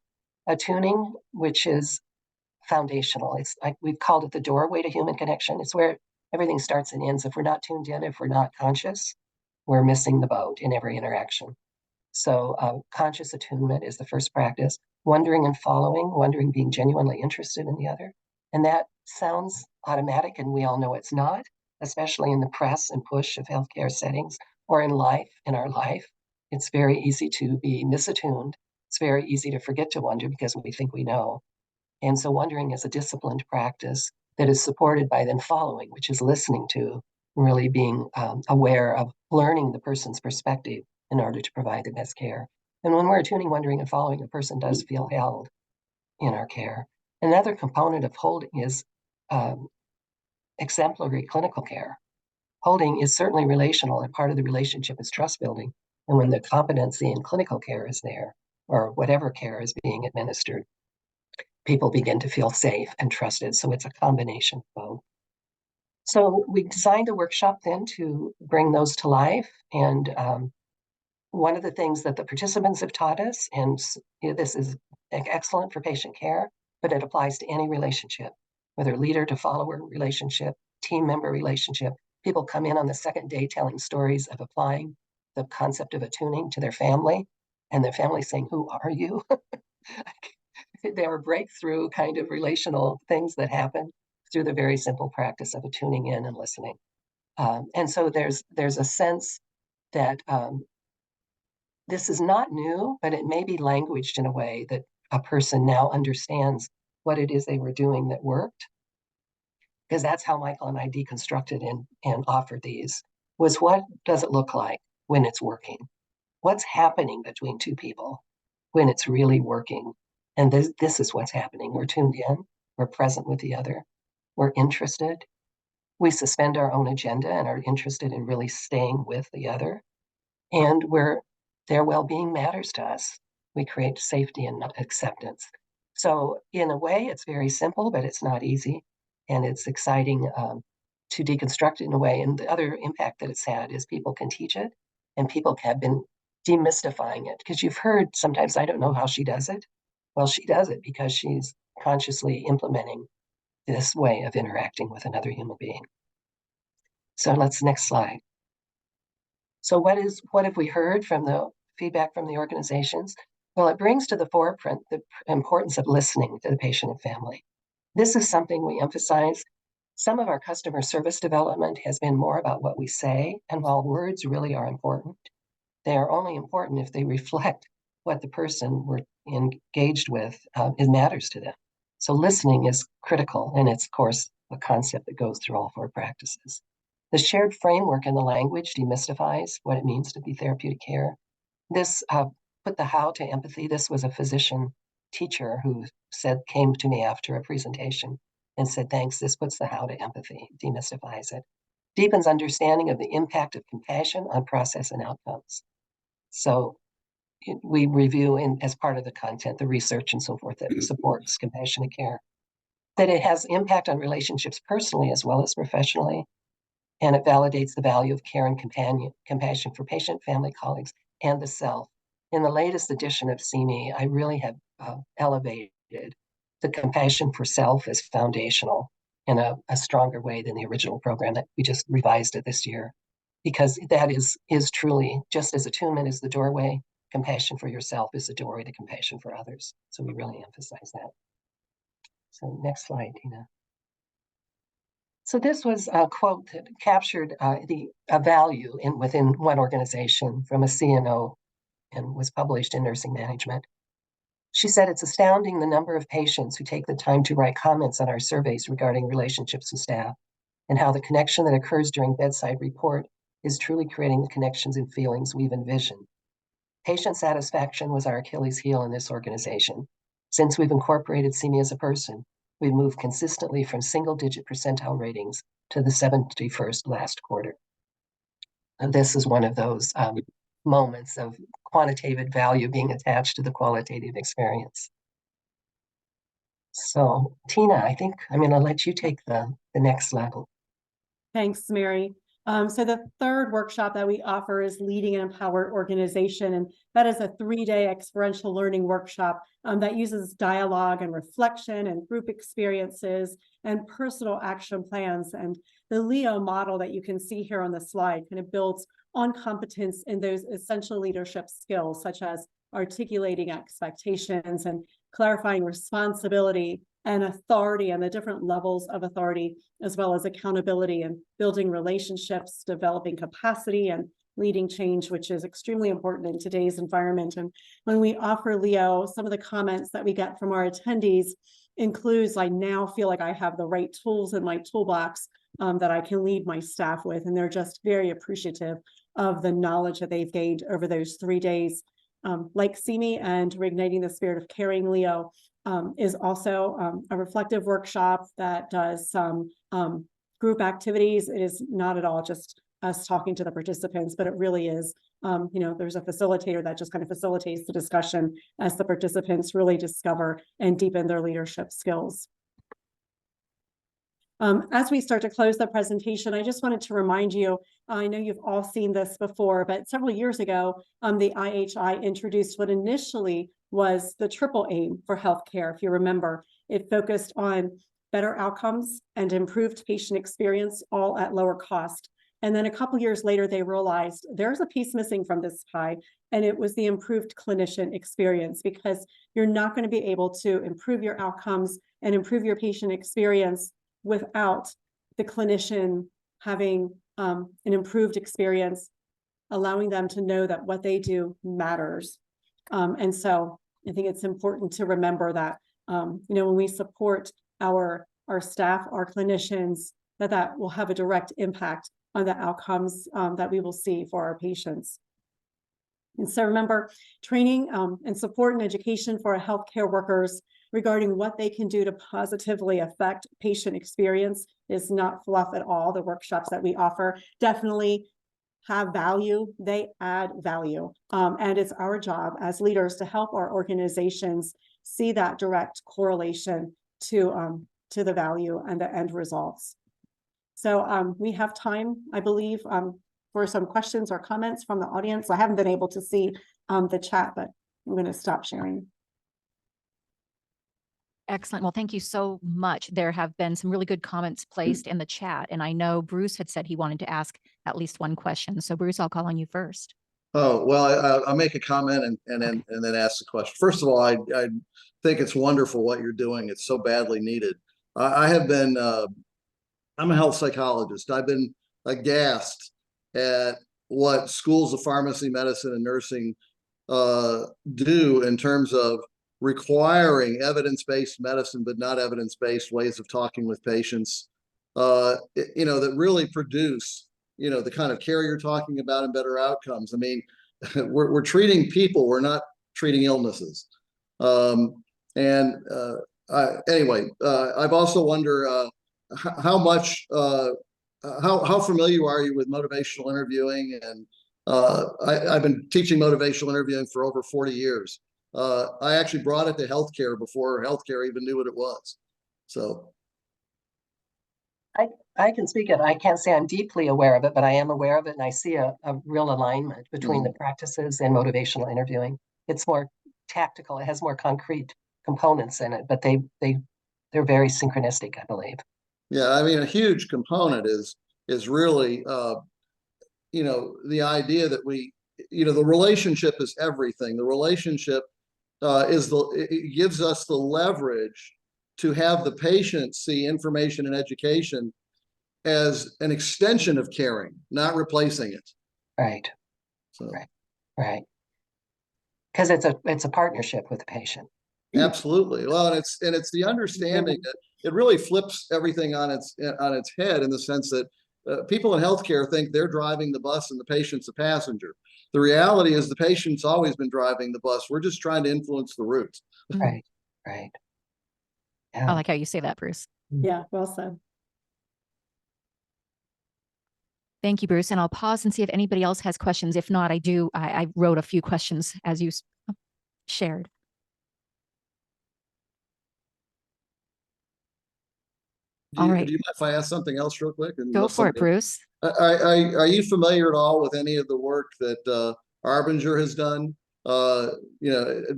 Attuning, which is foundational. It's like we've called it the doorway to human connection. It's where everything starts and ends. If we're not tuned in, if we're not conscious, we're missing the boat in every interaction. So conscious attunement is the first practice. Wondering and following, wondering being genuinely interested in the other. And that sounds automatic, and we all know it's not, especially in the press and push of healthcare settings or in our life. It's very easy to be misattuned. It's very easy to forget to wonder because we think we know. And so wondering is a disciplined practice that is supported by then following, which is listening to, really being aware of learning the person's perspective in order to provide the best care. And when we're attuning, wondering, and following, the person does feel held in our care. Another component of holding is exemplary clinical care. Holding is certainly relational, and part of the relationship is trust building. And when the competency in clinical care is there, or whatever care is being administered, people begin to feel safe and trusted. So it's a combination of both. So we designed a workshop then to bring those to life. And one of the things that the participants have taught us, and this is excellent for patient care, but it applies to any relationship, whether leader to follower relationship, team member relationship. People come in on the second day telling stories of applying the concept of attuning to their family, and their family saying, "Who are you?" There are breakthrough kind of relational things that happen through the very simple practice of tuning in and listening. And so there's a sense that this is not new, but it may be languaged in a way that a person now understands what it is they were doing that worked. Because that's how Michael and I deconstructed and offered these, was what does it look like when it's working? What's happening between two people when it's really working? And this is what's happening. We're tuned in, we're present with the other, we're interested, we suspend our own agenda and are interested in really staying with the other, and their well-being matters to us. We create safety and acceptance. So in a way, it's very simple, but it's not easy, and it's exciting to deconstruct it in a way. And the other impact that it's had is people can teach it, and people have been demystifying it, because you've heard sometimes, I don't know how she does it. Well, she does it because she's consciously implementing this way of interacting with another human being. So next slide. So what have we heard from the feedback from the organizations? Well, it brings to the forefront the importance of listening to the patient and family. This is something we emphasize. Some of our customer service development has been more about what we say, and while words really are important, they are only important if they reflect what the person we're engaged with, it matters to them. So listening is critical, and it's, of course, a concept that goes through all 4 practices. The shared framework in the language demystifies what it means to be therapeutic care. This put the how to empathy. This was a physician teacher who came to me after a presentation and said, "Thanks, this puts the how to empathy, demystifies it. Deepens understanding of the impact of compassion on process and outcomes." So we review as part of the content, the research and so forth that supports compassionate care, that it has impact on relationships personally as well as professionally, and it validates the value of care and compassion for patient, family, colleagues, and the self. In the latest edition of CME, I really have elevated the compassion for self as foundational in a stronger way than the original program that we just revised it this year, because that is truly, just as attunement is the doorway, compassion for yourself is the doorway to compassion for others. So we really emphasize that. So next slide, Tina. So this was a quote that captured the value within one organization from a CNO and was published in Nursing Management. She said, "It's astounding the number of patients who take the time to write comments on our surveys regarding relationships with staff, and how the connection that occurs during bedside report is truly creating the connections and feelings we've envisioned. Patient satisfaction was our Achilles heel in this organization. Since we've incorporated CME as a person, we've moved consistently from single-digit percentile ratings to the 71st last quarter." And this is one of those moments of quantitative value being attached to the qualitative experience. So, Tina, I think I'm going to let you take the next level. Thanks, Mary. So the third workshop that we offer is Leading an Empowered Organization, and that is a 3-day experiential learning workshop that uses dialogue and reflection and group experiences and personal action plans. And the LEO model that you can see here on the slide kind of builds on competence in those essential leadership skills, such as articulating expectations and clarifying responsibility and authority and the different levels of authority, as well as accountability and building relationships, developing capacity, and leading change, which is extremely important in today's environment. And when we offer LEO, some of the comments that we get from our attendees includes, "I now feel like I have the right tools in my toolbox that I can lead my staff with." And they're just very appreciative of the knowledge that they've gained over those 3 days. Like CME and Reigniting the Spirit of Caring, LEO is also a reflective workshop that does some group activities. It is not at all just us talking to the participants, but it really is, there's a facilitator that just kind of facilitates the discussion as the participants really discover and deepen their leadership skills. As we start to close the presentation, I just wanted to remind you, I know you've all seen this before, but several years ago, the IHI introduced what initially was the triple aim for healthcare. If you remember, it focused on better outcomes and improved patient experience, all at lower cost. And then a couple years later, they realized there's a piece missing from this pie, and it was the improved clinician experience, because you're not going to be able to improve your outcomes and improve your patient experience without the clinician having an improved experience, allowing them to know that what they do matters. And so I think it's important to remember that, when we support our staff, our clinicians, that will have a direct impact on the outcomes that we will see for our patients. And so remember, training and support and education for our healthcare workers regarding what they can do to positively affect patient experience is not fluff at all. The workshops that we offer definitely have value. They add value. And it's our job as leaders to help our organizations see that direct correlation to the value and the end results. So we have time, I believe, for some questions or comments from the audience. I haven't been able to see the chat, but I'm going to stop sharing. Excellent. Well, thank you so much. There have been some really good comments placed in the chat, and I know Bruce had said he wanted to ask at least one question. So Bruce, I'll call on you first. Oh, well, I'll make a comment and then ask the question. First of all, I think it's wonderful what you're doing. It's so badly needed. I have been, I'm a health psychologist. I've been aghast at what schools of pharmacy, medicine, and nursing do in terms of requiring evidence-based medicine, but not evidence-based ways of talking with patients, that really produce, the kind of care you're talking about and better outcomes. I mean, we're treating people, we're not treating illnesses. Anyway, I've also wonder how much, how familiar are you with motivational interviewing? And I've been teaching motivational interviewing for over 40 years. I actually brought it to healthcare before healthcare even knew what it was. So I can speak it. I can't say I'm deeply aware of it, but I am aware of it, and I see a real alignment between the practices and motivational interviewing. It's more tactical. It has more concrete components in it, but they're very synchronistic, I believe. Yeah, I mean, a huge component is really the idea that the relationship is everything. The relationship it gives us the leverage to have the patient see information and education as an extension of caring, not replacing it. Right. So Right. Because it's a partnership with the patient. Absolutely. Well, and it's the understanding that it really flips everything on its head, in the sense that people in healthcare think they're driving the bus and the patient's a passenger. The reality is the patient's always been driving the bus. We're just trying to influence the route. Right. Yeah. I like how you say that, Bruce. Yeah, well said. Thank you, Bruce. And I'll pause and see if anybody else has questions. If not, I wrote a few questions as you shared. All right. Do you mind if I ask something else real quick? Go for it, Bruce. Are you familiar at all with any of the work that Arbinger has done?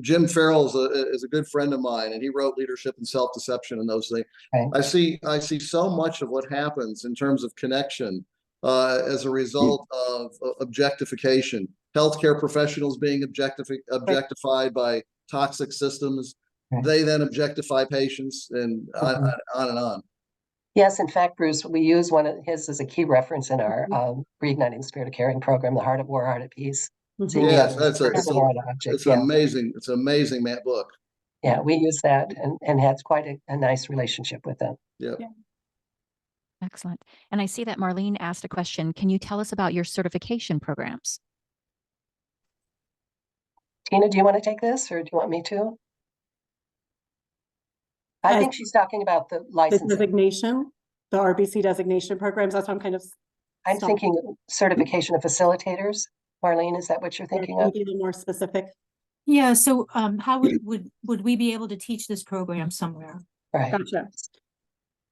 Jim Farrell is a good friend of mine, and he wrote Leadership and Self-Deception and those things. Right. I see so much of what happens in terms of connection as a result of objectification. Healthcare professionals being objectified by toxic systems. Right. They then objectify patients, and on and on. Yes, in fact, Bruce, we use one of his as a key reference in our Reigniting Spirit of Caring program, The Heart at War, Heart at Peace. Yes, it's Yeah. amazing. It's an amazing book. Yeah, we use that and had quite a nice relationship with them. Yeah. Excellent. And I see that Marlene asked a question. Can you tell us about your certification programs? Tina, do you want to take this, or do you want me to? I think she's talking about the licensing. The designation, the RBC designation programs. That's what I'm kind of. I'm thinking certification of facilitators. Marlene, is that what you're thinking of? Be a little more specific. Yeah. So, how would we be able to teach this program somewhere? Right. Gotcha.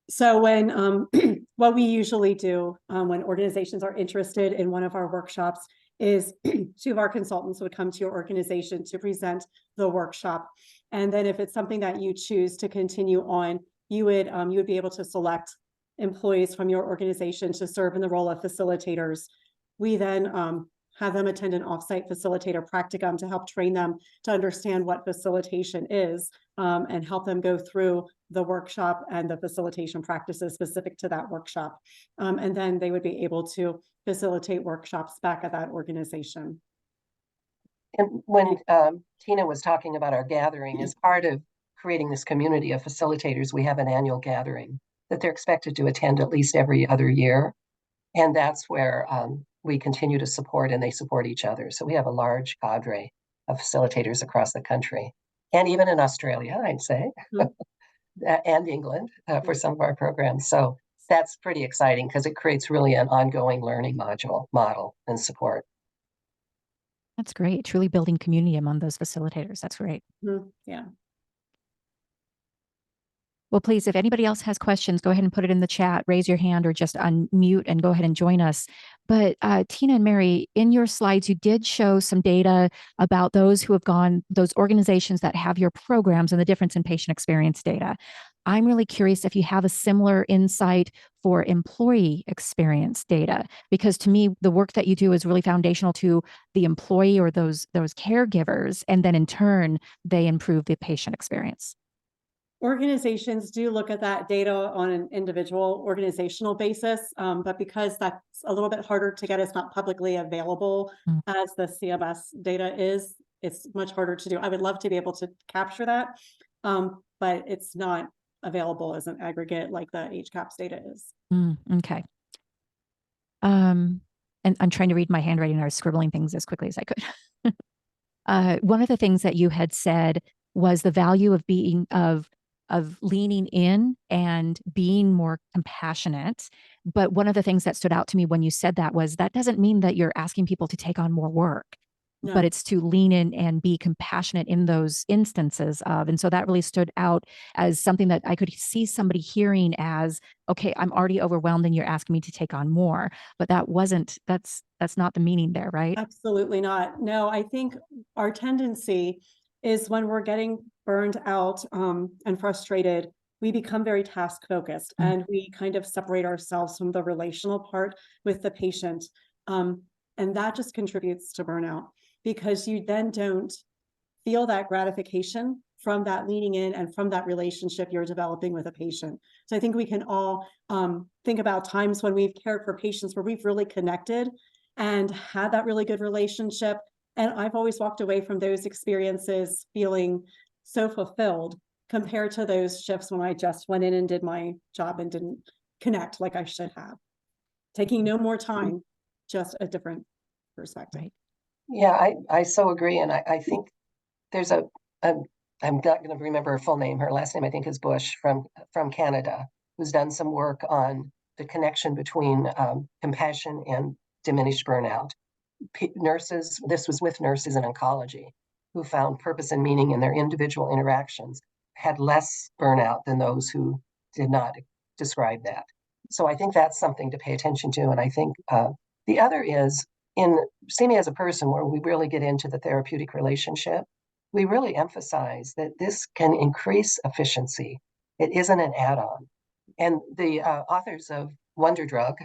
So when what we usually do when organizations are interested in one of our workshops is two of our consultants would come to your organization to present the workshop. And then if it's something that you choose to continue on, you would be able to select employees from your organization to serve in the role of facilitators. We then have them attend an offsite facilitator practicum to help train them to understand what facilitation is, and help them go through the workshop and the facilitation practices specific to that workshop. And then they would be able to facilitate workshops back at that organization. And when Tina was talking about our gathering, as part of creating this community of facilitators, we have an annual gathering that they're expected to attend at least every other year. And that's where we continue to support, and they support each other. So we have a large cadre of facilitators across the country, and even in Australia, I'd say, and England for some of our programs. So that's pretty exciting because it creates really an ongoing learning model and support. That's great. Truly building community among those facilitators. That's great. Yeah. Well, please, if anybody else has questions, go ahead and put it in the chat, raise your hand, or just unmute and go ahead and join us. But Tina and Mary, in your slides, you did show some data about those who have gone, those organizations that have your programs and the difference in patient experience data. I'm really curious if you have a similar insight for employee experience data, because to me, the work that you do is really foundational to the employee or those caregivers, and then in turn, they improve the patient experience. Organizations do look at that data on an individual organizational basis, but because that's a little bit harder to get, it's not publicly available as the CMS data is, it's much harder to do. I would love to be able to capture that, but it's not available as an aggregate like the HCAHPS data is. Okay. And I'm trying to read my handwriting. I was scribbling things as quickly as I could. One of the things that you had said was the value of leaning in and being more compassionate. But one of the things that stood out to me when you said that was that doesn't mean that you're asking people to take on more work, but it's to lean in and be compassionate in those instances of. And so that really stood out as something that I could see somebody hearing as, okay, I'm already overwhelmed and you're asking me to take on more. But that's not the meaning there, right? Absolutely not. No, I think our tendency is when we're getting burned out and frustrated, we become very task focused and we kind of separate ourselves from the relational part with the patient. And that just contributes to burnout because you then don't feel that gratification from that leaning in and from that relationship you're developing with a patient. So I think we can all think about times when we've cared for patients where we've really connected and had that really good relationship. And I've always walked away from those experiences feeling so fulfilled compared to those shifts when I just went in and did my job and didn't connect like I should have. Taking no more time, just a different perspective. Right. Yeah, I so agree. And I think there's I'm not going to remember her full name. Her last name, I think, is Bush from Canada, who's done some work on the connection between compassion and diminished burnout. Nurses, this was with nurses in oncology, who found purpose and meaning in their individual interactions, had less burnout than those who did not describe that. So I think that's something to pay attention to. And I think the other is in See Me as a Person, where we really get into the therapeutic relationship, we really emphasize that this can increase efficiency. It isn't an add-on. And the authors of Wonder Drug,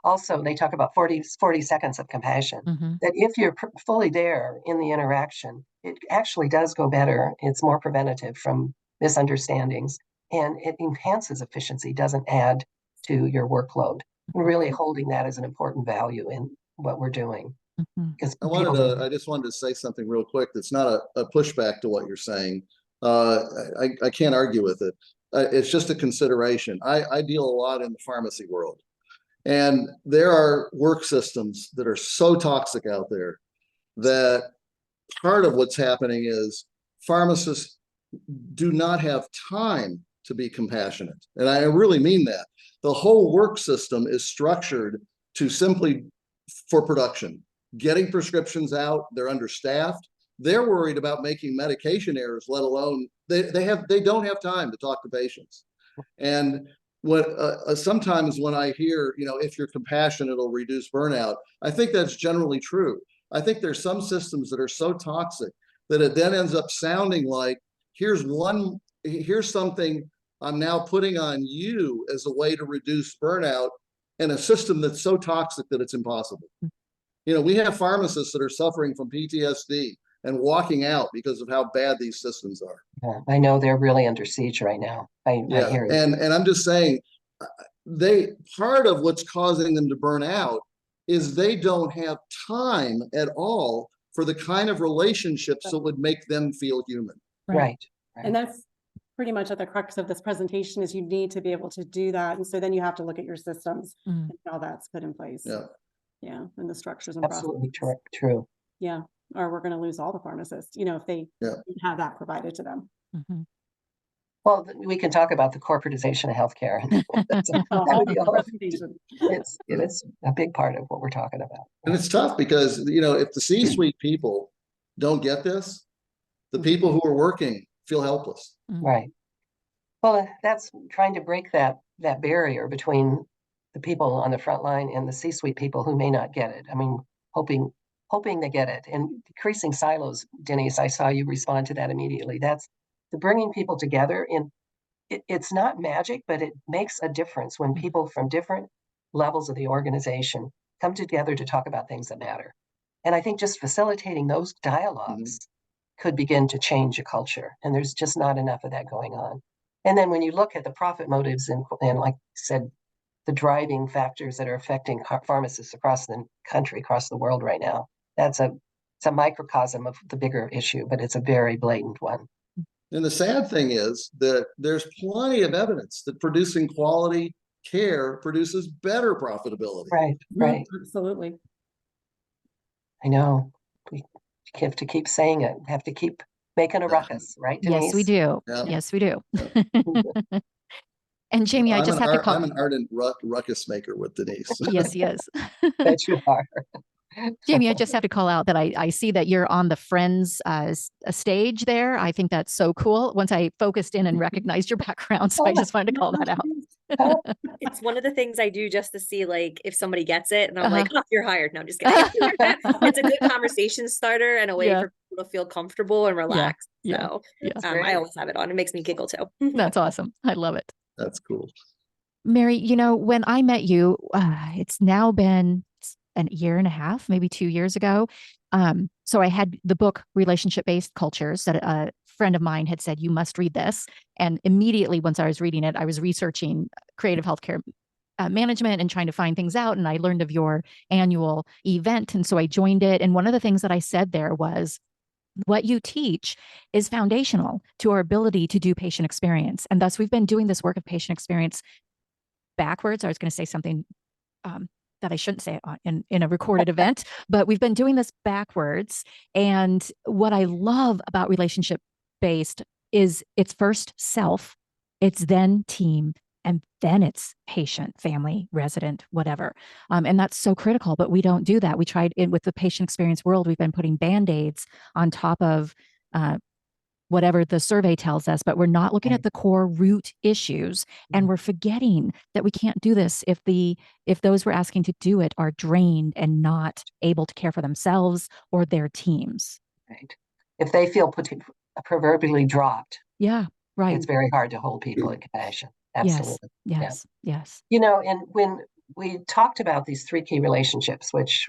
also, they talk about 40 seconds of compassion, that if you're fully there in the interaction, it actually does go better. It's more preventative from misunderstandings, and it enhances efficiency, doesn't add to your workload. And really holding that as an important value in what we're doing. I just wanted to say something real quick that's not a pushback to what you're saying. I can't argue with it. It's just a consideration. I deal a lot in the pharmacy world, and there are work systems that are so toxic out there that part of what's happening is pharmacists do not have time to be compassionate. And I really mean that. The whole work system is structured to simply for production, getting prescriptions out. They're understaffed. They're worried about making medication errors, let alone they don't have time to talk to patients. And what sometimes when I hear, if you're compassionate, it'll reduce burnout. I think that's generally true. I think there's some systems that are so toxic that it then ends up sounding like, here's something I'm now putting on you as a way to reduce burnout in a system that's so toxic that it's impossible. We have pharmacists that are suffering from PTSD and walking out because of how bad these systems are. Yeah, I know they're really under siege right now. I hear you. And I'm just saying, part of what's causing them to burn out is they don't have time at all for the kind of relationships that would make them feel human. Right. And that's pretty much at the crux of this presentation, is you need to be able to do that. And so then you have to look at your systems and how that's put in place. Yeah. And the structures and Absolutely processes. true. Yeah. Or we're going to lose all the pharmacists, if they have that provided to them. Well, we can talk about the corporatization of healthcare. It's a big part of what we're talking about. And it's tough because, if the C-suite people don't get this, the people who are working feel helpless. Right. Well, that's trying to break that barrier between the people on the front line and the C-suite people who may not get it. I mean, hoping they get it, and decreasing silos. Denise, I saw you respond to that immediately. That's the bringing people together. It's not magic, but it makes a difference when people from different levels of the organization come together to talk about things that matter. And I think just facilitating those dialogues could begin to change a culture. And there's just not enough of that going on. And then when you look at the profit motives and like I said, the driving factors that are affecting pharmacists across the country, across the world right now, it's a microcosm of the bigger issue, but it's a very blatant one. And the sad thing is that there's plenty of evidence that producing quality care produces better profitability. Right. Absolutely. I know. We have to keep saying it. We have to keep making a ruckus, right, Denise? Yes, we do. Yeah. Yes, we do. And Jamie, I just have to call. I'm an ardent ruckus maker with Denise. Yes, yes. Bet you are. Jamie, I just have to call out that I see that you're on the Friends stage there. I think that's so cool. Once I focused in and recognized your background, so I just wanted to call that out. It's one of the things I do just to see, like, if somebody gets it, and I'm like, oh, you're hired. No, I'm just kidding. It's a good conversation starter and a way for people to feel comfortable and relaxed. So I always have it on. It makes me giggle too. That's awesome. I love it. That's cool. Mary, when I met you, it's now been a year and a half, maybe 2 years ago. So I had the book Relationship-Based Cultures that a friend of mine had said, you must read this. And immediately once I was reading it, I was researching creative healthcare management and trying to find things out. And I learned of your annual event. And so I joined it. And one of the things that I said there was, what you teach is foundational to our ability to do patient experience. And thus we've been doing this work of patient experience backwards. I was going to say something that I shouldn't say in a recorded event, but we've been doing this backwards. And what I love about relationship-based is it's first self, it's then team, and then it's patient, family, resident, whatever. And that's so critical, but we don't do that. We tried with the patient experience world, we've been putting Band-Aids on top of whatever the survey tells us, but we're not looking at the core root issues. And we're forgetting that we can't do this if those we're asking to do it are drained and not able to care for themselves or their teams. Right. If they feel proverbially dropped. Yeah, right. It's very hard to hold people in compassion. Absolutely. Yes. And when we talked about these 3 key relationships, which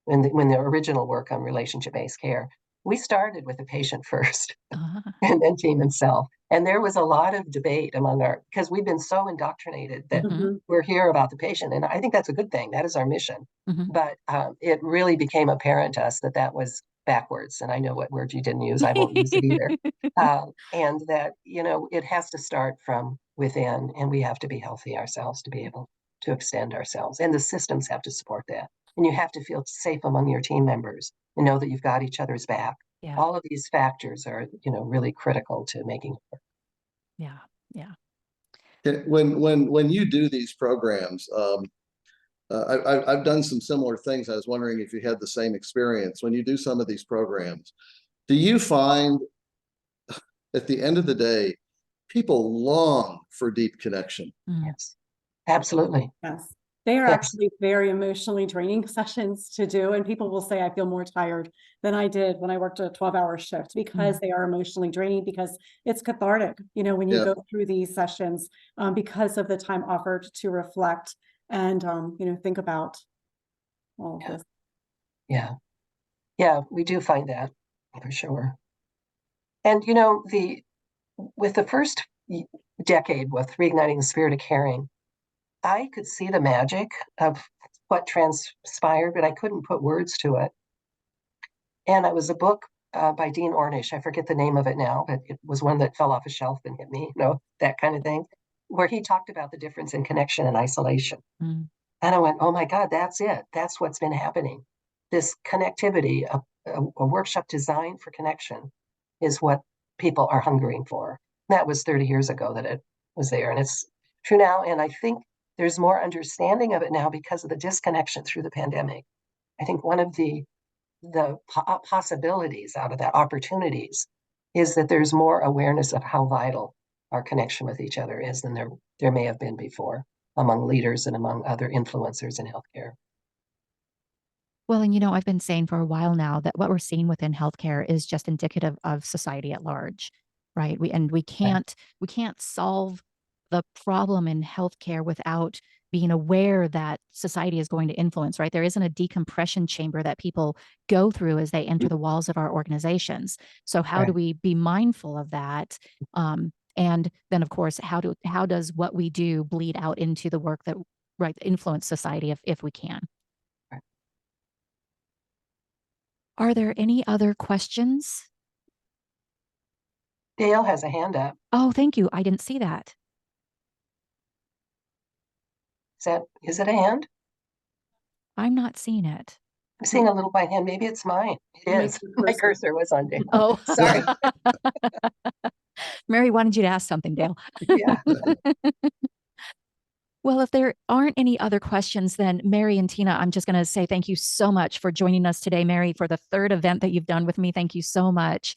when the original work on relationship-based care, we started with the patient first and then team and self. And there was a lot of debate because we've been so indoctrinated that we're here about the patient. And I think that's a good thing. That is our mission. But it really became apparent to us that was backwards. And I know what word you didn't use. I won't use it either. And that, it has to start from within, and we have to be healthy ourselves to be able to extend ourselves. And the systems have to support that. And you have to feel safe among your team members and know that you've got each other's back. Yeah. All of these factors are, really critical to making it work. Yeah. When you do these programs, I've done some similar things. I was wondering if you had the same experience. When you do some of these programs, do you find at the end of the day, people long for deep connection. Yes, absolutely. Yes. They are Yes. actually very emotionally draining sessions to do. And people will say, I feel more tired than I did when I worked a 12-hour shift, because they are emotionally draining, because it's cathartic, you know, when you Yeah. go through these sessions, because of the time offered to reflect and, you know, think about all of Yeah. this. Yeah. Yeah, we do find that for sure. And you know, with the first decade with Reigniting the Spirit of Caring, I could see the magic of what transpired, but I couldn't put words to it. And it was a book by Dean Ornish. I forget the name of it now, but it was one that fell off a shelf and hit me, you know, that kind of thing, where he talked about the difference in connection and isolation. Mm. And I went, oh my God, that's it. That's what's been happening. This connectivity, a workshop designed for connection, is what people are hungering for. And that was 30 years ago that it was there. And it's true now. And I think there's more understanding of it now because of the disconnection through the pandemic. I think one of the possibilities out of that, opportunities, is that there's more awareness of how vital our connection with each other is than there may have been before among leaders and among other influencers in healthcare. Well, and I've been saying for a while now that what we're seeing within healthcare is just indicative of society at large, right? We can't solve the problem in healthcare without being aware that society is going to influence, right? There isn't a decompression chamber that people go through as they enter the walls of our organizations. So how do Right. we be mindful of that? And then, of course, how does what we do bleed out into the work that influence society if we can? Right. Are there any other questions? Dale has a hand up. Oh, thank you. I didn't see that. Is it a hand? I'm not seeing it. I'm seeing a little white hand. Maybe it's mine. It Make is. your My cursor. cursor was on Dale. Oh, Sorry. Mary wanted you to ask something, Dale. Yeah. Well, if there aren't any other questions, then Mary and Tina, I'm just going to say thank you so much for joining us today, Mary, for the third event that you've done with me. Thank you so much.